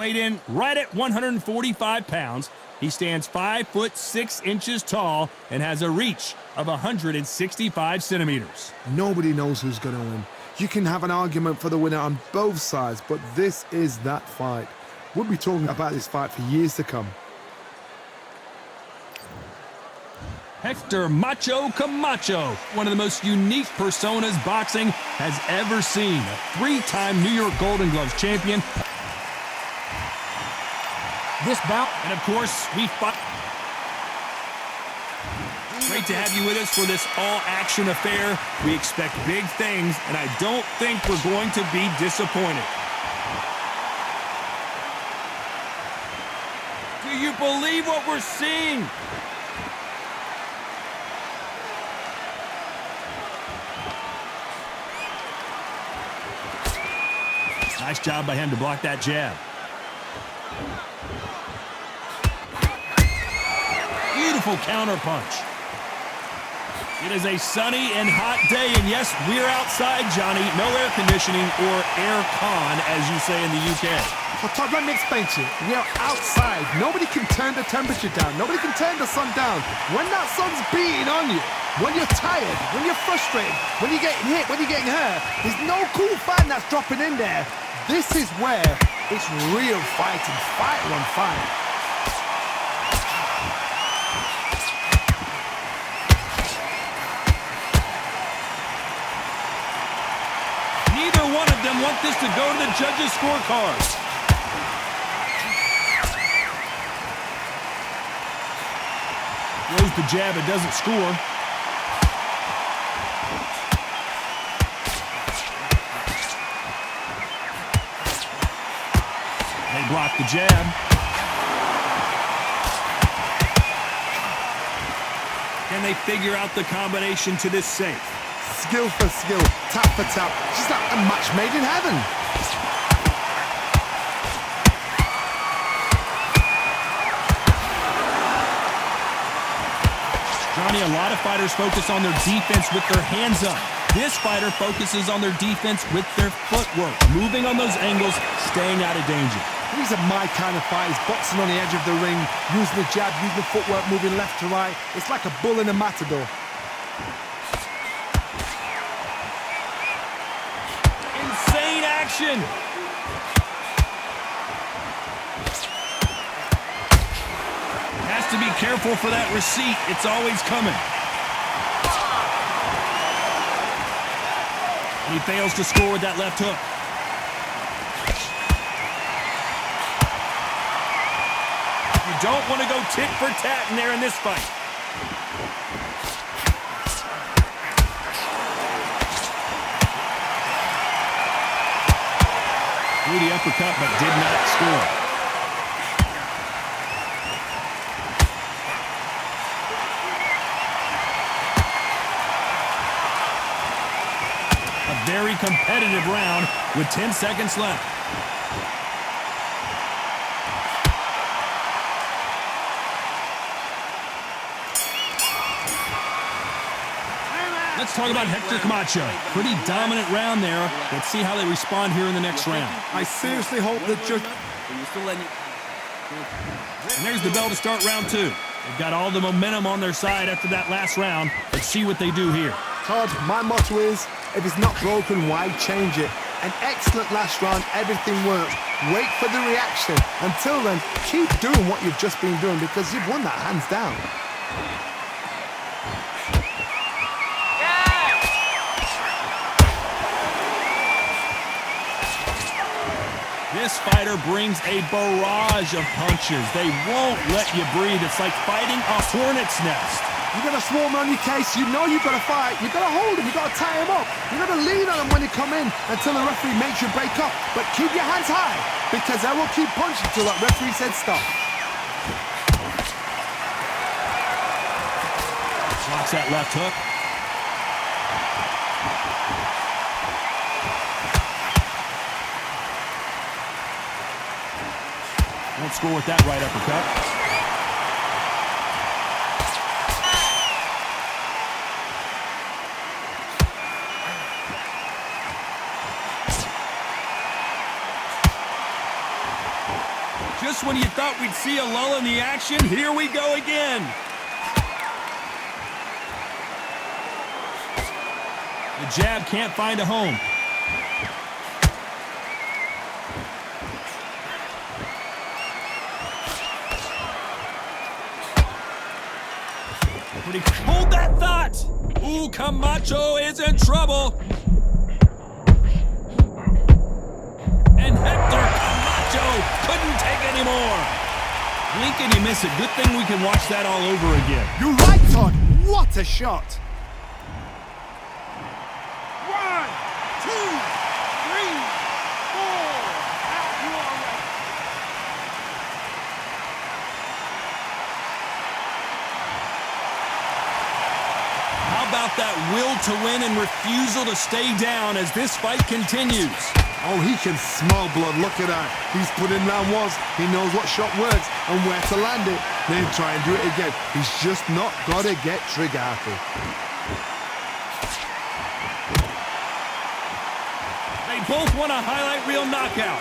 Weighed in right at 145 pounds. He stands 5 foot 6 inches tall and has a reach of 165 centimeters. Nobody knows who's going to win. You can have an argument for the winner on both sides, but this is that fight. We'll be talking about this fight for years to come. Hector Macho Camacho, one of the most unique personas boxing has ever seen. A 3-time New York Golden Gloves champion. This bout, and of course, we fight. Great to have you with us for this all-action affair. We expect big things, and I don't think we're going to be disappointed. Do you believe what we're seeing? Nice job by him to block that jab. Beautiful counterpunch. It is a sunny and hot day, and yes, we're outside, Johnny. No air conditioning or air con, as you say in the UK. Well, Todd, let me explain to you. We are outside. Nobody can turn the temperature down. Nobody can turn the sun down. When that sun's beating on you, when you're tired, when you're frustrated, when you're getting hit, when you're getting hurt, there's no cool fan that's dropping in there. This is where it's real fighting, fight on fight. Neither one of them want this to go to the judges' scorecards. Throws the jab, it doesn't score. They block the jab. Can they figure out the combination to this safe? Skill for skill, tap for tap. Just like a match made in heaven. Johnny, a lot of fighters focus on their defense with their hands up. This fighter focuses on their defense with their footwork, moving on those angles, staying out of danger. These are my kind of fighters, boxing on the edge of the ring, using the jab, using the footwork, moving left to right. It's like a bull in a matador. Insane action! Has to be careful for that receipt. It's always coming. And he fails to score with that left hook. You don't want to go tit for tat in there in this fight. Threw the uppercut, but did not score. A very competitive round with 10 seconds left. Let's talk about Hector Camacho. Pretty dominant round there. Let's see how they respond here in the next round. I seriously hope that just... And there's the bell to start round 2. They've got all the momentum on their side after that last round. Let's see what they do here. Todd, my motto is, if it's not broken, why change it? An excellent last round, everything works. Wait for the reaction. Until then, keep doing what you've just been doing because you've won that hands down. This fighter brings a barrage of punches. They won't let you breathe. It's like fighting a hornet's nest. You've got to swarm on your case. You know you've got to fight. You've got to hold him. You've got to tie him up. You've got to lean on him when they come in until the referee makes you break up. But keep your hands high because they will keep punching until that referee said stop. Blocks that left hook. Won't score with that right uppercut. Just when you thought we'd see a lull in the action, here we go again. The jab can't find a home. Hold that thought! Ooh, Camacho is in trouble. And Hector Camacho couldn't take any more. Blink and you miss it. Good thing we can watch that all over again. You're right, Todd. What a shot. 1, 2, 3, 4. Out you are ready. How about that will to win and refusal to stay down as this fight continues? Oh, he can smell blood. Look at that. He's put in round once. He knows what shot works and where to land it. Then try and do it again. He's just not got to get trigger happy. They both want a highlight reel knockout.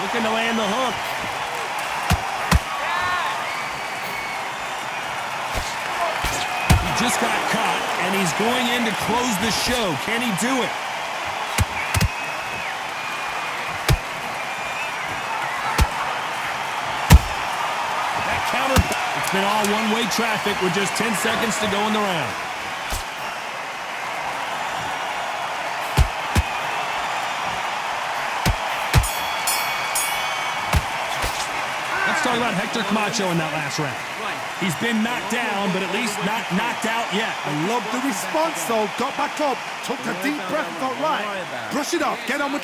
Looking to land the hook. He just got caught, and he's going in to close the show. Can he do it? That counter. It's been all one-way traffic with just 10 seconds to go in the round. Talk about Hector Camacho in that last round. He's been knocked down, but at least not knocked out yet. I love the response, though. Got back up, took a deep breath, thought, right, brush it off, get on with...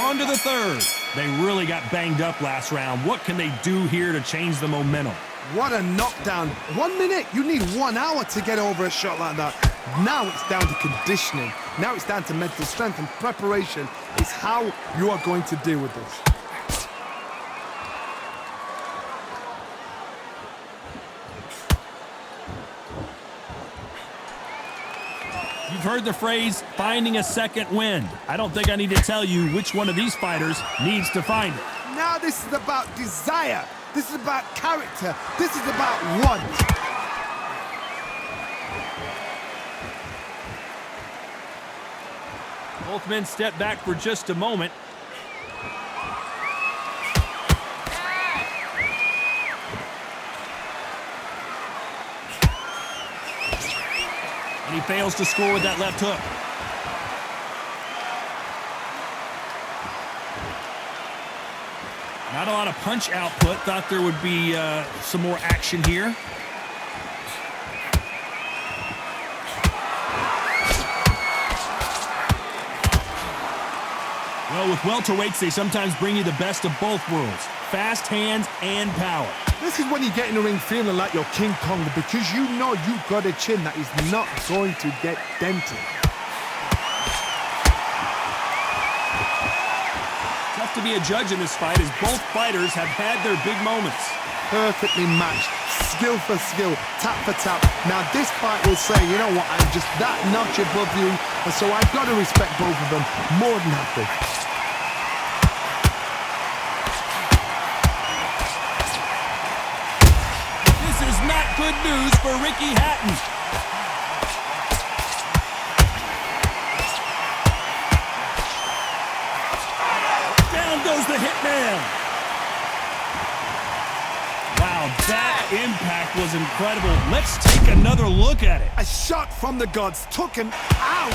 On to the third. They really got banged up last round. What can they do here to change the momentum? What a knockdown. 1 minute, you need 1 hour to get over a shot like that. Now it's down to conditioning. Now it's down to mental strength and preparation. It's how you are going to deal with this. You've heard the phrase, finding a second wind. I don't think I need to tell you which one of these fighters needs to find it. Now this is about desire. This is about character. This is about want. Both men step back for just a moment. And he fails to score with that left hook. Not a lot of punch output. Thought there would be some more action here. Well, with welterweights, they sometimes bring you the best of both worlds. Fast hands and power. This is when you get in the ring feeling like you're King Kong because you know you've got a chin that is not going to get dented. Tough to be a judge in this fight as both fighters have had their big moments. Perfectly matched, skill for skill, tap for tap. Now this fight will say, you know what, I'm just that notch above you, and so I've got to respect both of them more than happy. Good news for Ricky Hatton. Down goes the hitman. Wow, that impact was incredible. Let's take another look at it. A shot from the gods took him out.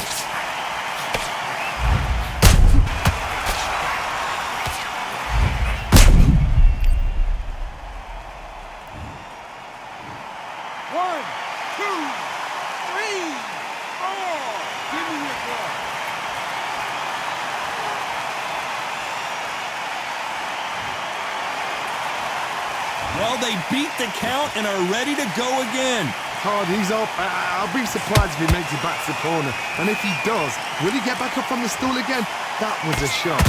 Well, they beat the count and are ready to go again. Todd, he's up. I'll be surprised if he makes it back to the corner. And if he does, will he get back up from the stool again? That was a shot.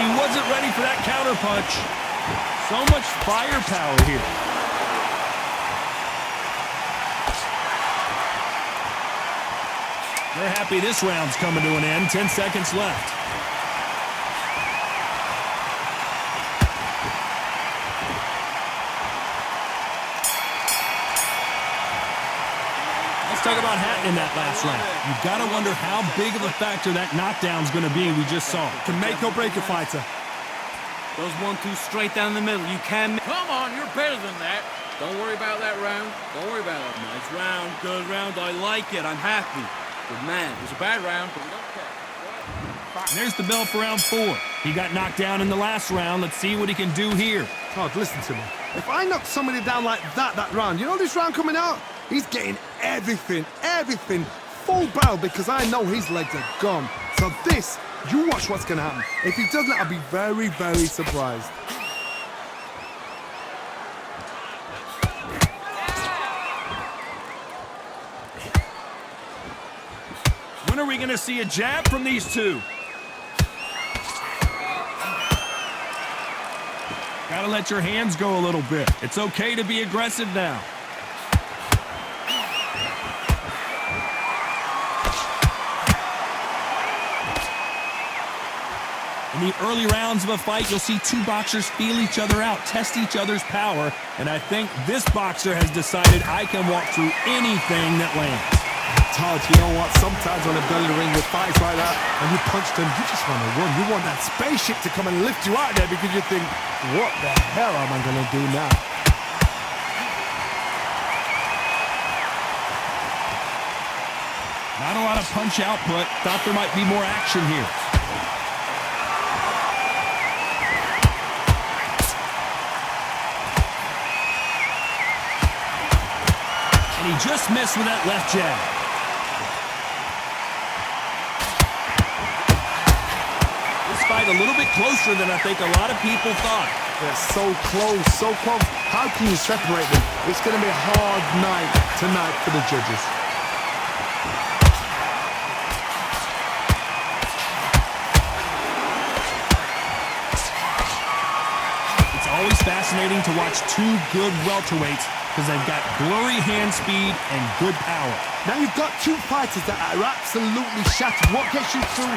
He wasn't ready for that counter punch. So much firepower here. They're happy this round's coming to an end. 10 seconds left. Let's talk about Hatton in that last round. You've got to wonder how big of a factor that knockdown's going to be we just saw. Can make or break a fighter. Those 1-2 straight down the middle. You can... Come on, you're better than that. Don't worry about that round. Don't worry about it. Nice round, good round. I like it. I'm happy. Good man. It was a bad round, but we don't care. And there's the bell for round 4. He got knocked down in the last round. Let's see what he can do here. Todd, listen to me. If I knock somebody down like that round, you know this round coming out? He's getting everything, full barrel because I know his legs are gone. So this, you watch what's going to happen. If he doesn't, I'll be very, very surprised. When are we going to see a jab from these two? Gotta let your hands go a little bit. It's okay to be aggressive now. In the early rounds of a fight, you'll see two boxers feel each other out, test each other's power, and I think this boxer has decided I can walk through anything that lands. Todd, you know what? Sometimes when I've done in the ring with fights like that, and you punch them, you just want to run. You want that spaceship to come and lift you out there because you think, what the hell am I going to do now? Not a lot of punch output. Thought there might be more action here. And he just missed with that left jab. A little bit closer than I think a lot of people thought. They're so close, so close. How can you separate them? It's going to be a hard night tonight for the judges. It's always fascinating to watch two good welterweights because they've got blurry hand speed and good power. Now you've got two fighters that are absolutely shattered. What gets you through?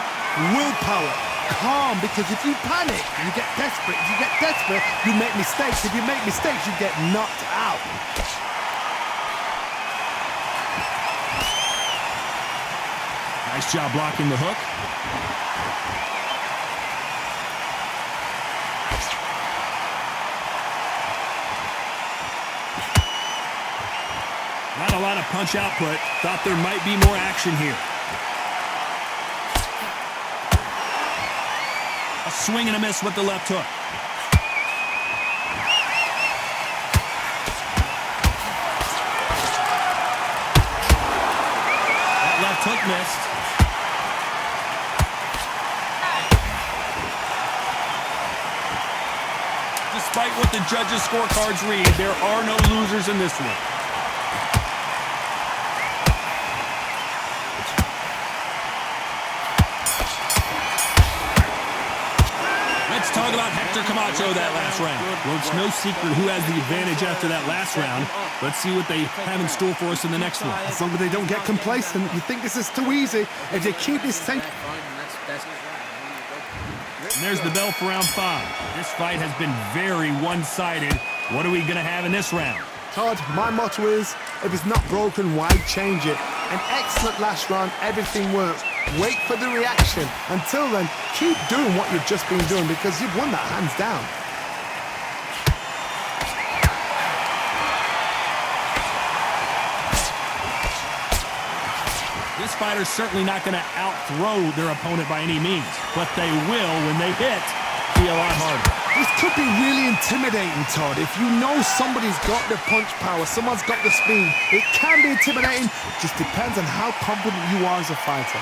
Willpower. Calm, because if you panic, you get desperate. If you get desperate, you make mistakes. If you make mistakes, you get knocked out. Nice job blocking the hook. Not a lot of punch output. Thought there might be more action here. A swing and a miss with the left hook. That left hook missed. Despite what the judges' scorecards read, there are no losers in this one. Let's talk about Camacho that last round. Well, it's no secret who has the advantage after that last round. Let's see what they have in store for us in the next one. As long as they don't get complacent, you think this is too easy. If they keep this thing... And there's the bell for round 5. This fight has been very one-sided. What are we going to have in this round? Todd, my motto is, if it's not broken, why change it? An excellent last round, everything works. Wait for the reaction. Until then, keep doing what you've just been doing because you've won that hands down. This fighter's certainly not going to out-throw their opponent by any means, but they will, when they hit, be a lot harder. This could be really intimidating, Todd. If you know somebody's got the punch power, someone's got the speed, it can be intimidating. Just depends on how confident you are as a fighter.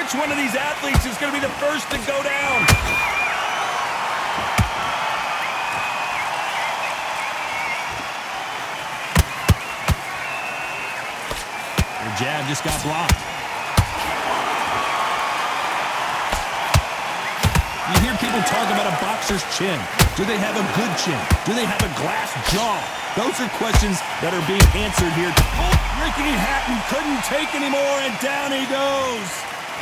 Which one of these athletes is going to be the first to go down? Their jab just got blocked. You hear people talk about a boxer's chin. Do they have a good chin? Do they have a glass jaw? Those are questions that are being answered here. Oh, Ricky Hatton couldn't take anymore, and down he goes.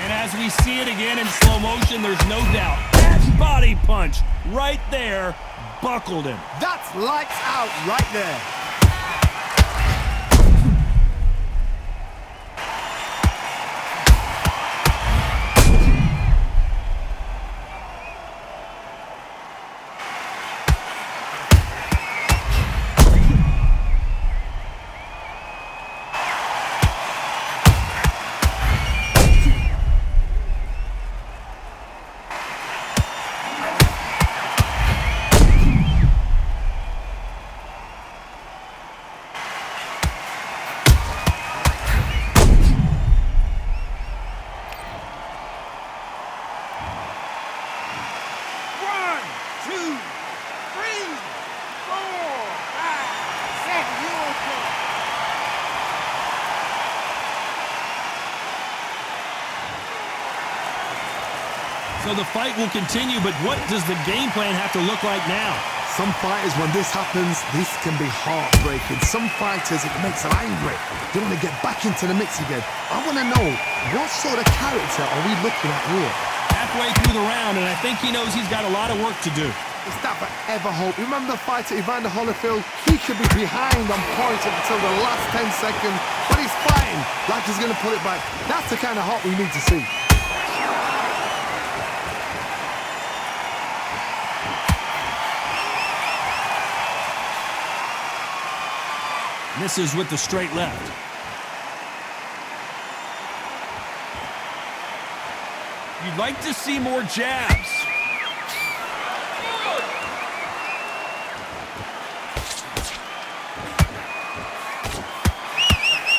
And as we see it again in slow motion, there's no doubt that body punch right there buckled him. That's lights out right there. So the fight will continue, but what does the game plan have to look like now? Some fighters, when this happens, this can be heartbreaking. Some fighters, it makes them angry. They want to get back into the mix again. I want to know, what sort of character are we looking at here? Halfway through the round, and I think he knows he's got a lot of work to do. Is that forever hope? Remember the fight at Evander Holyfield? He could be behind on points until the last 10 seconds, but he's fighting like he's going to pull it back. That's the kind of heart we need to see. Misses with the straight left. You'd like to see more jabs.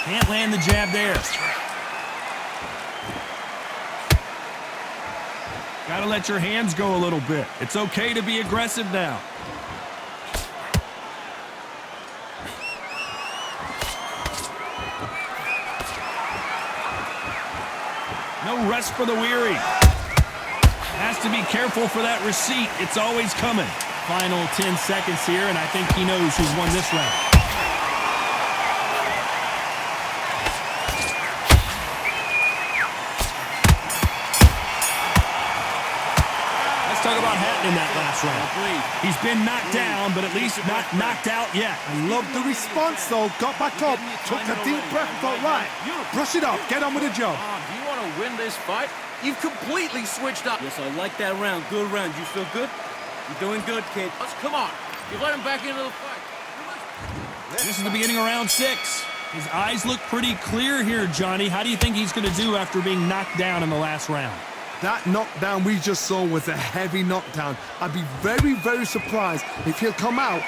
Can't land the jab there. Gotta let your hands go a little bit. It's okay to be aggressive now. No rest for the weary. Has to be careful for that receipt. It's always coming. Final 10 seconds here, and I think he knows who's won this round. Let's talk about Hatton in that last round. He's been knocked down, but at least not knocked out yet. I love the response, though. Got back up, took a deep breath, thought, right, brush it off, get on with the job. Do you want to win this fight? You've completely switched up. Yes, I like that round. Good round. You feel good? You're doing good, kid. Come on. You let him back into the fight. This is the beginning of round 6. His eyes look pretty clear here, Johnny. How do you think he's going to do after being knocked down in the last round? That knockdown we just saw was a heavy knockdown. I'd be very, very surprised if he'll come out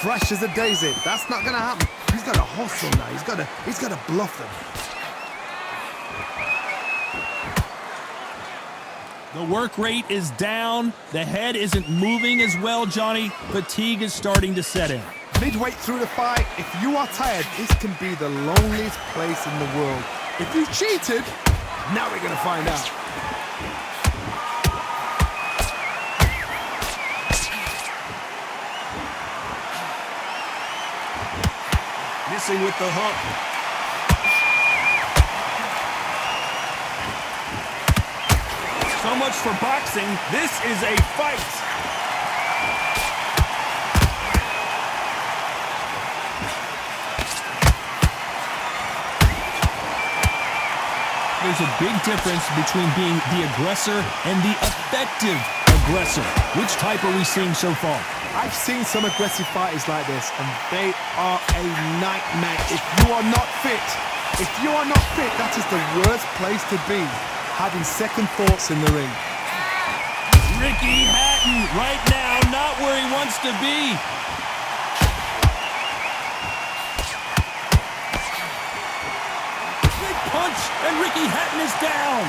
fresh as a daisy. That's not going to happen. He's got to hustle now. He's got to bluff them. The work rate is down. The head isn't moving as well, Johnny. Fatigue is starting to set in. Midway through the fight, if you are tired, this can be the loneliest place in the world. If you cheated, now we're going to find out. Missing with the hook. So much for boxing. This is a fight. There's a big difference between being the aggressor and the effective aggressor. Which type are we seeing so far? I've seen some aggressive fighters like this, and they are a nightmare. If you are not fit, that is the worst place to be. Having second thoughts in the ring. Ricky Hatton right now not where he wants to be. Big punch, and Ricky Hatton is down.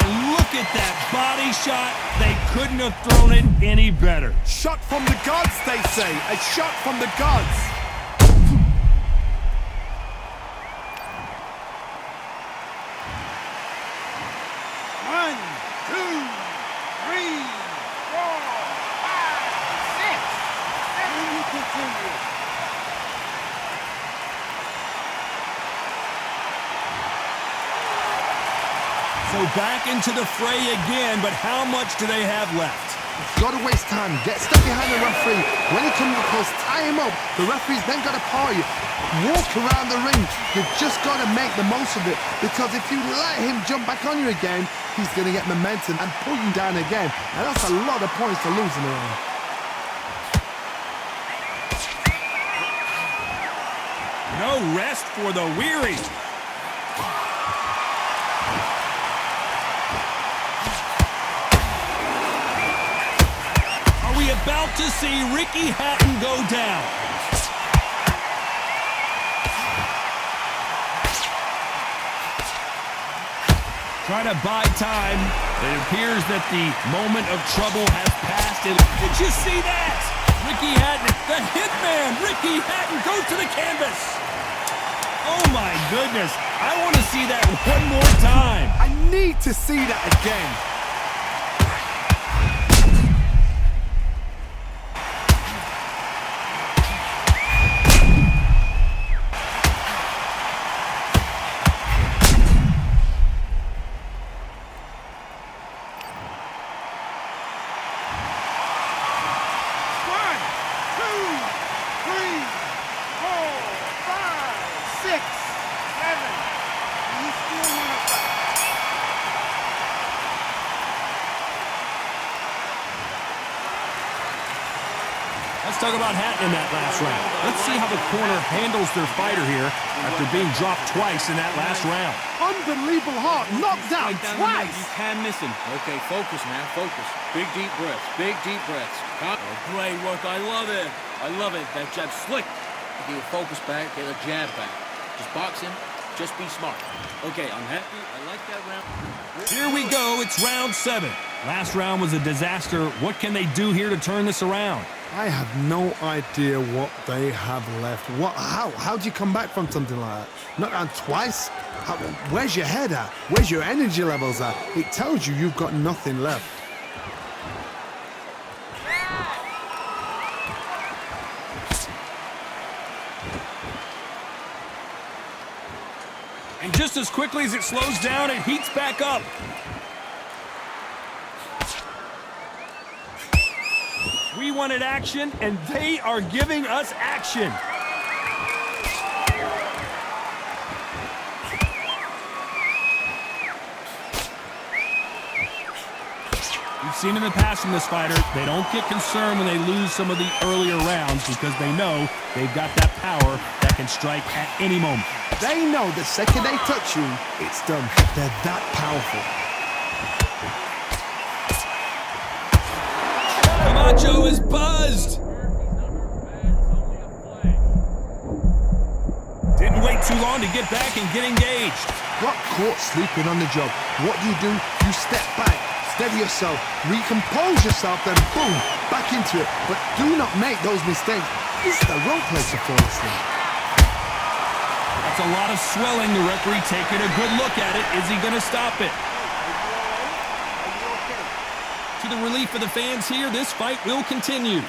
And look at that body shot. They couldn't have thrown it any better. Shot from the gods, they say. A shot from the gods. So back into the fray again, but how much do they have left? You've got to waste time. Get stuck behind the referee. When he comes close, tie him up. The referee's then got to paw you. Walk around the ring. You've just got to make the most of it, because if you let him jump back on you again, he's going to get momentum and pull you down again. And that's a lot of points to lose in a round. No rest for the weary. Are we about to see Ricky Hatton go down? Try to buy time. It appears that the moment of trouble has passed. Did you see that? Ricky Hatton, the hitman, Ricky Hatton goes to the canvas. Oh my goodness. I want to see that one more time. I need to see that again. Let's talk about Hatton in that last round. Let's see how the corner handles their fighter here after being dropped twice in that last round. Unbelievable heart, knocked down twice. You can't miss him. Okay, focus, man, focus. Big deep breaths, big deep breaths. Oh, great work. I love it. I love it. That jab slick. Get your focus back, get a jab back. Just box him, just be smart. Okay, I'm happy. I like that round. Here we go. It's round 7. Last round was a disaster. What can they do here to turn this around? I have no idea what they have left. How do you come back from something like that? Knocked down twice? Where's your head at? Where's your energy levels at? It tells you you've got nothing left. And just as quickly as it slows down, it heats back up. We wanted action, and they are giving us action. We've seen in the past from this fighter, they don't get concerned when they lose some of the earlier rounds because they know they've got that power that can strike at any moment. They know the second they touch you, it's done. They're that powerful. Camacho is buzzed. Didn't wait too long to get back and get engaged. Got caught sleeping on the job. What do? You step back, steady yourself, recompose yourself, then boom, back into it. But do not make those mistakes. This is the wrong place to fall asleep. That's a lot of swelling. The referee taking a good look at it. Is he going to stop it? To the relief of the fans here, this fight will continue.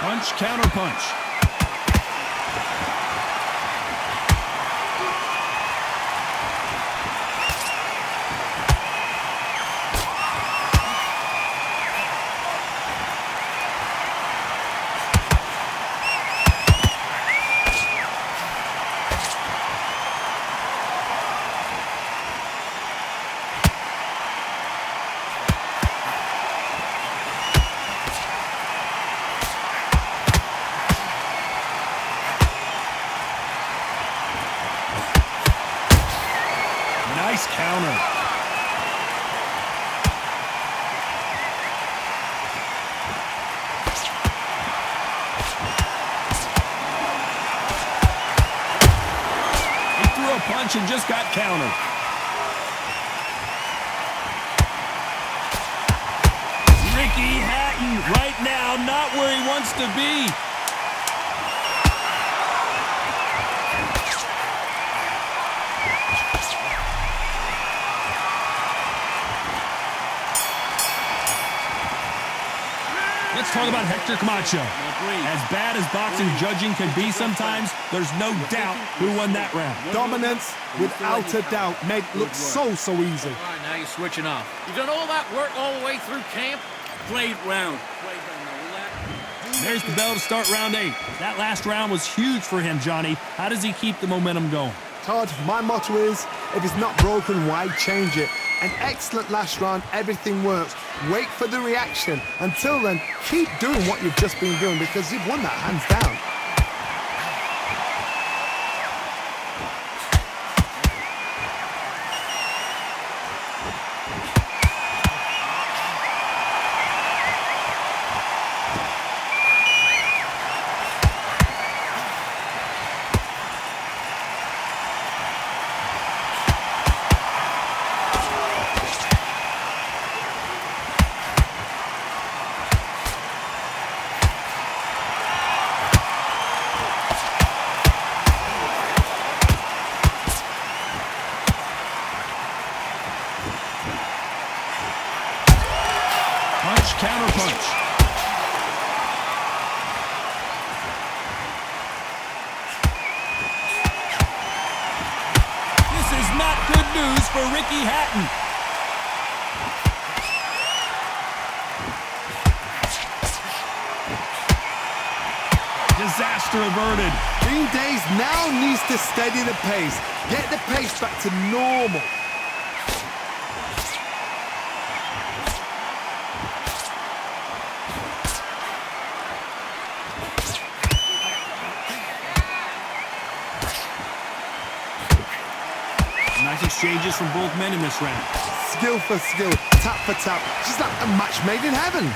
Punch, counter punch. Nice counter. He threw a punch and just got countered. Ricky Hatton right now not where he wants to be. Let's talk about Hector Camacho. As bad as boxing judging can be sometimes, there's no doubt who won that round. Dominance, without a doubt, made it look so easy. All right, now you're switching off. You've done all that work all the way through camp. Played round. There's the bell to start round 8. That last round was huge for him, Johnny. How does he keep the momentum going? Todd, my motto is, if it's not broken, why change it? An excellent last round, everything works. Wait for the reaction. Until then, keep doing what you've just been doing because you've won that hands down. Counter punch. This is not good news for Ricky Hatton. Disaster averted. Green Days now needs to steady the pace. Get the pace back to normal. Nice exchanges from both men in this round. Skill for skill, tap for tap. Just like a match made in heaven.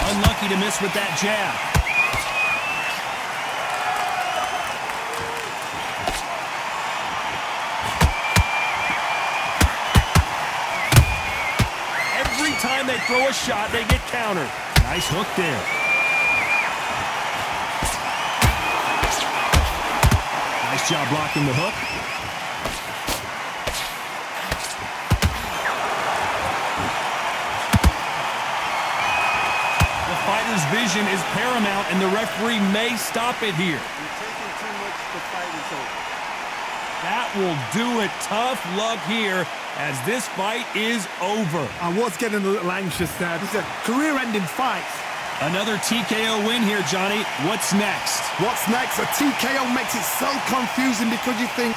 Unlucky to miss with that jab. Every time they throw a shot, they get countered. Nice hook there. Nice job blocking the hook. The fighter's vision is paramount, and the referee may stop it here. You're taking too much to fight is over. That will do it. Tough luck here, as this fight is over. I was getting a little anxious there. This is a career-ending fight. Another TKO win here, Johnny. What's next? What's next? A TKO makes it so confusing because you think,